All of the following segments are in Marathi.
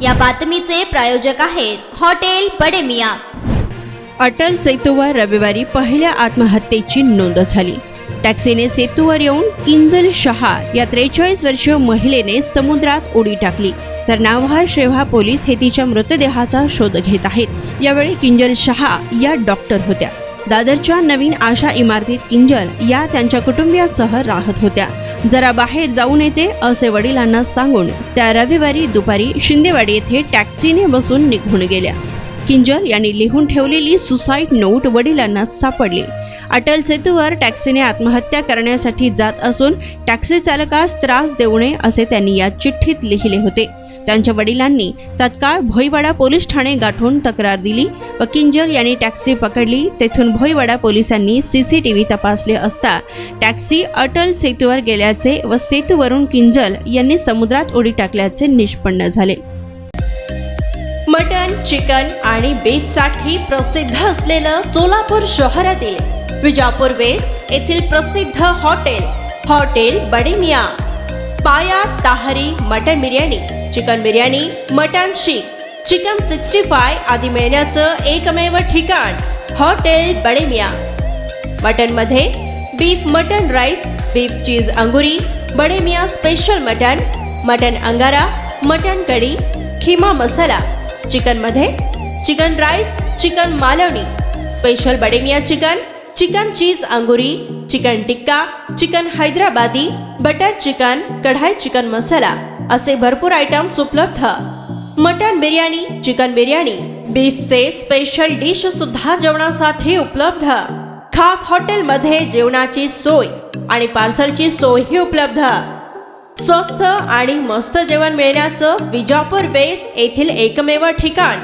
या बातमीचे प्रायोजक आहेत हॉटेल बडे मियां। अटल सेतूवर रविवारी पहिल्या आत्महत्येची नोंद झाली। टॅक्सीने सेतूवर येऊन किंजल शहा या 43 वर्षीय महिलेने समुद्रात उडी टाकली, तर नाव्हा शेव्हा पोलीस हे तिच्या मृतदेहाचा शोध घेत आहेत। यावेळी किंजल शहा या डॉक्टर होत्या। दादरच्या नवीन आशा इमारतीत किंजल या त्यांच्या कुटुंबियासह राहत होत्या। जरा बाहेर जाऊन येते असे वडिलांना सांगून त्या रविवारी दुपारी शिंदेवाडी येथे टॅक्सीने बसून निघून गेल्या। किंजल यांनी लिहून ठेवलेली सुसाईड नोट वडिलांना सापडली। अटल सेतूवर टॅक्सीने आत्महत्या करण्यासाठी जात असून टॅक्सी चालकास त्रास देऊ नये असे त्यांनी या चिठ्ठीत लिहिले होते। त्यांच्या वडिलांनी तात्काळ भोईवाडा पोलीस ठाणे गाठून तक्रार दिली व किंजल यांनी टॅक्सी पकडली। तेथून भोईवाडा पोलिसांनी सीसीटीव्ही तपासले असता टॅक्सी अटल सेतूवर गेल्याचे व सेतूवरून किंजल यांनी समुद्रात उडी टाकल्याचे निष्पन्न झाले। मटन, चिकन आणि बीफसाठी प्रसिद्ध असलेलं सोलापूर शहरातील विजापूर वेस्ट येथील प्रसिद्ध hotel Bade Miyan. Paya tahari mutton biryani, chicken biryani, mutton seekh, chicken 65 आदी मिळण्याचं एकमेव ठिकाण हॉटेल बडे मियां। मटनमध्ये beef mutton rice, beef cheese अंगुरी, Bade Miyan special mutton, mutton अंगारा, मटन कढी, खिमा मसाला। चिकनमध्ये chicken rice, chicken Malvani, special Bade Miyan chicken, chicken cheese अंगुरी, chicken tikka, chicken Hyderabadi, butter chicken, kadai chicken masala असे भरपूर आयटम्स उपलब्ध। मटन बिर्याणी, चिकन बिर्याणी, बीफचे स्पेशल डिश सुद्धा जेवणासाठी उपलब्ध। खास हॉटेलमध्ये जेवणाची सोय आणि पार्सलची सोयही उपलब्ध। स्वस्त आणि मस्त जेवण मिळण्याचं विजापूर वेस्ट येथील एकमेव ठिकाण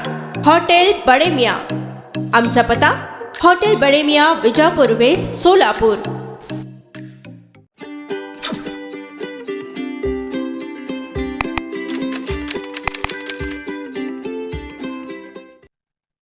हॉटेल बडे मियां। आमचा पत्ता हॉटेल बडे मियां, विजापूर वेस्ट, सोलापूर।